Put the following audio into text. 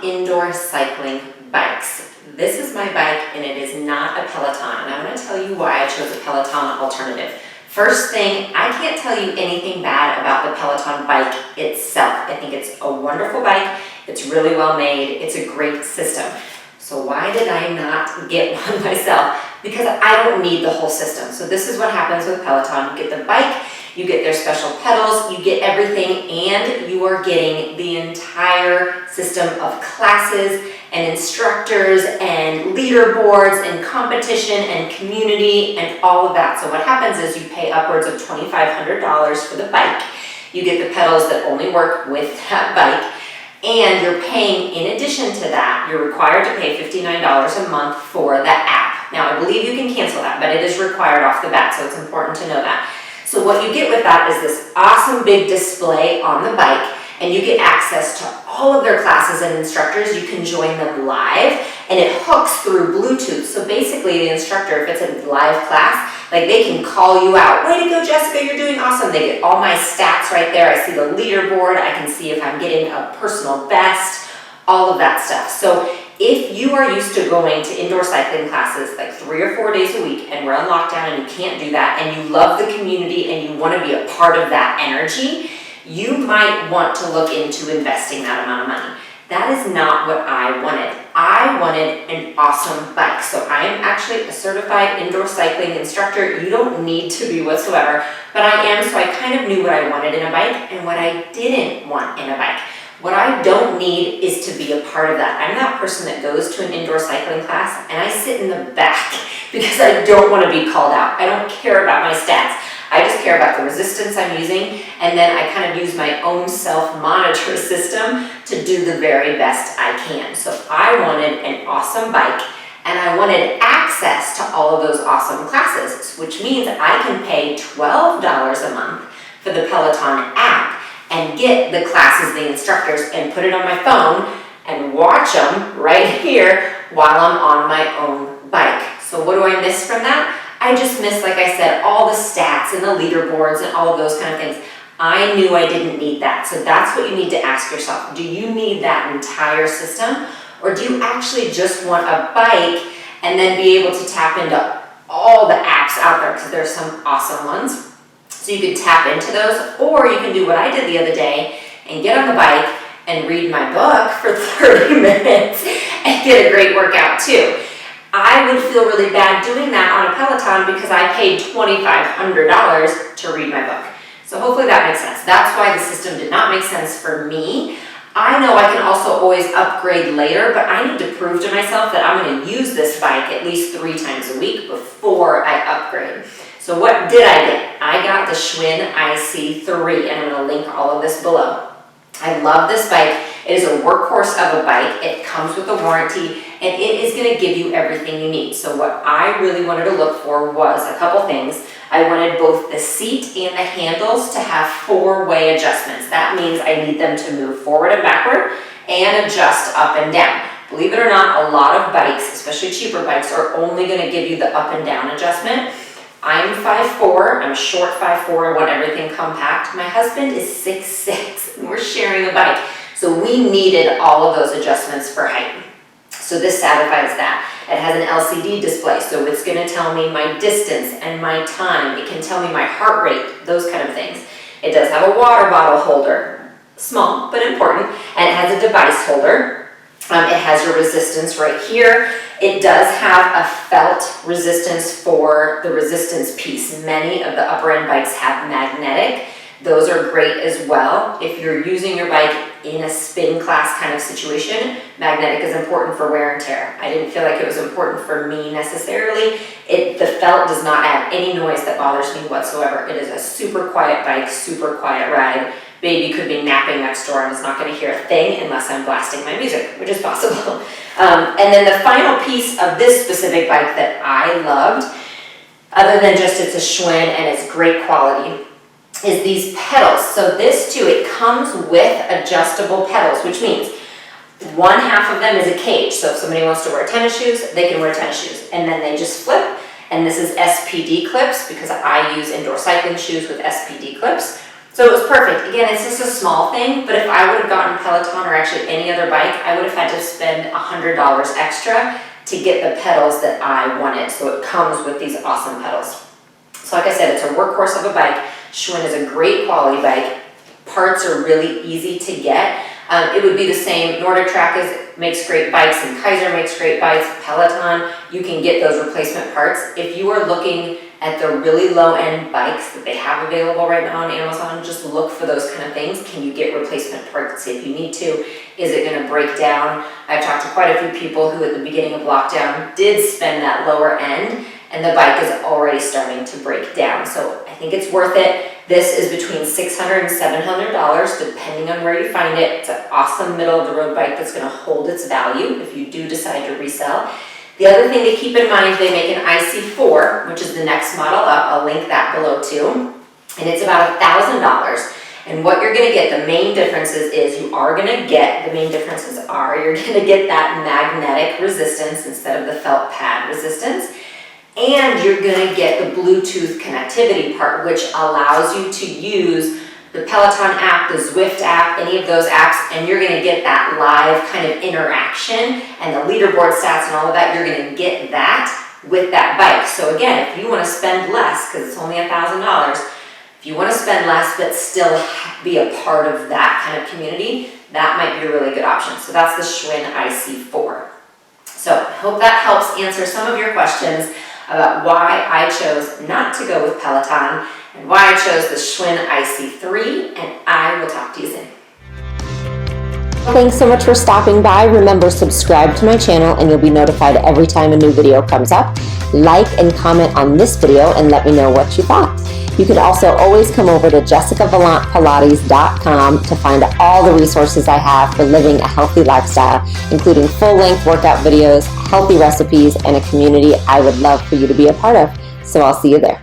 indoor cycling bikes. This is my bike and it is not a Peloton, and I'm going to tell you why I chose a Peloton alternative. First thing, I can't tell you anything bad about the Peloton bike itself. I think it's a wonderful bike, it's really well made, it's a great system. So why did I not get one myself? Because I don't need the whole system. So this is what happens with Peloton. You get the bike, you get their special pedals, you get everything, and you are getting the entire system of classes and instructors and leaderboards and competition and community and all of that. So what happens is you pay upwards of $2,500 for the bike. You get the pedals that only work with that bike. And you're paying, in addition to that, you're required to pay $59 a month for the app. Now, I believe you can cancel that, but it is required off the bat, so it's important to know that. So what you get with that is this awesome big display on the bike, and you get access to all of their classes and instructors. You can join them live, and it hooks through Bluetooth. So basically, the instructor, if it's a live class, like they can call you out. Way to go, Jessica, you're doing awesome. They get all my stats right there. I see the leaderboard. I can see if I'm getting a personal best, all of that stuff. So if you are used to going to indoor cycling classes like 3 or 4 days a week and we're on lockdown and you can't do that and you love the community and you want to be a part of that energy, you might want to look into investing that amount of money. That is not what I wanted. I wanted an awesome bike. So I am actually a certified indoor cycling instructor. You don't need to be whatsoever, but I am, so I kind of knew what I wanted in a bike and what I didn't want in a bike. What I don't need is to be a part of that. I'm that person that goes to an indoor cycling class and I sit in the back because I don't want to be called out. I don't care about my stats. I just care about the resistance I'm using, and then I kind of use my own self-monitor system to do the very best I can. So I wanted an awesome bike, and I wanted access to all of those awesome classes, which means I can pay $12 a month for the Peloton app and get the classes, the instructors, and put it on my phone and watch them right here while I'm on my own bike. So what do I miss from that? I just missed, like I said, all the stats and the leaderboards and all of those kind of things. I knew I didn't need that. So that's what you need to ask yourself. Do you need that entire system? Or do you actually just want a bike and then be able to tap into all the apps out there? Because there's some awesome ones. So you can tap into those, or you can do what I did the other day and get on the bike and read my book for 30 minutes and get a great workout too. I would feel really bad doing that on a Peloton because I paid $2,500 to read my book. So hopefully that makes sense. That's why the system did not make sense for me. I know I can also always upgrade later, but I need to prove to myself that I'm going to use this bike at least 3 times a week before I upgrade. So what did I get? I got the Schwinn IC3, and I'm going to link all of this below. I love this bike. It is a workhorse of a bike. It comes with a warranty, and it is going to give you everything you need. So what I really wanted to look for was a couple things. I wanted both the seat and the handles to have 4-way adjustments. That means I need them to move forward and backward and adjust up and down. Believe it or not, a lot of bikes, especially cheaper bikes, are only going to give you the up and down adjustment. I'm 5'4", I'm a short 5'4", I want everything compact. My husband is 6'6", and we're sharing a bike. So we needed all of those adjustments for height. So this satisfies that. It has an LCD display, so it's going to tell me my distance and my time. It can tell me my heart rate, those kind of things. It does have a water bottle holder, small but important, and it has a device holder. It has your resistance right here. It does have a felt resistance for the resistance piece. Many of the upper end bikes have magnetic. Those are great as well. If you're using your bike in a spin class kind of situation, magnetic is important for wear and tear. I didn't feel like it was important for me necessarily. The felt does not add any noise that bothers me whatsoever. It is a super quiet bike, super quiet ride. Baby could be napping next door and is not going to hear a thing unless I'm blasting my music, which is possible. And then the final piece of this specific bike that I loved, other than just it's a Schwinn and it's great quality, is these pedals. So this too, it comes with adjustable pedals, which means one half of them is a cage. So if somebody wants to wear tennis shoes, they can wear tennis shoes. And then they just flip. And this is SPD clips because I use indoor cycling shoes with SPD clips. So it was perfect. Again, it's just a small thing, but if I would have gotten Peloton or actually any other bike, I would have had to spend $100 extra to get the pedals that I wanted. So it comes with these awesome pedals. So like I said, it's a workhorse of a bike. Schwinn is a great quality bike. Parts are really easy to get. It would be the same. Nordic Track makes great bikes, and Kaiser makes great bikes. Peloton, you can get those replacement parts. If you are looking at the really low-end bikes that they have available right now on Amazon, just look for those kind of things. Can you get replacement parts if you need to? Is it going to break down? I've talked to quite a few people who at the beginning of lockdown did spend that lower end, and the bike is already starting to break down. So I think it's worth it. This is between $600 and $700, depending on where you find it. It's an awesome middle-of-the-road bike that's going to hold its value if you do decide to resell. The other thing to keep in mind, they make an IC4, which is the next model up. I'll link that below too. And it's about $1,000. And what you're going to get, the main differences is you're going to get that magnetic resistance instead of the felt pad resistance. And you're going to get the Bluetooth connectivity part, which allows you to use the Peloton app, the Zwift app, any of those apps, and you're going to get that live kind of interaction and the leaderboard stats and all of that. You're going to get that with that bike. So again, if you want to spend less, because it's only $1,000, if you want to spend less but still be a part of that kind of community, that might be a really good option. So that's the Schwinn IC4. So I hope that helps answer some of your questions about why I chose not to go with Peloton and why I chose the Schwinn IC3, and I will talk to you soon. Thanks so much for stopping by. Remember, subscribe to my channel and you'll be notified every time a new video comes up. Like and comment on this video and let me know what you thought. You can also always come over to jessicavalantpilates.com to find all the resources I have for living a healthy lifestyle, including full-length workout videos, healthy recipes, and a community I would love for you to be a part of. So I'll see you there.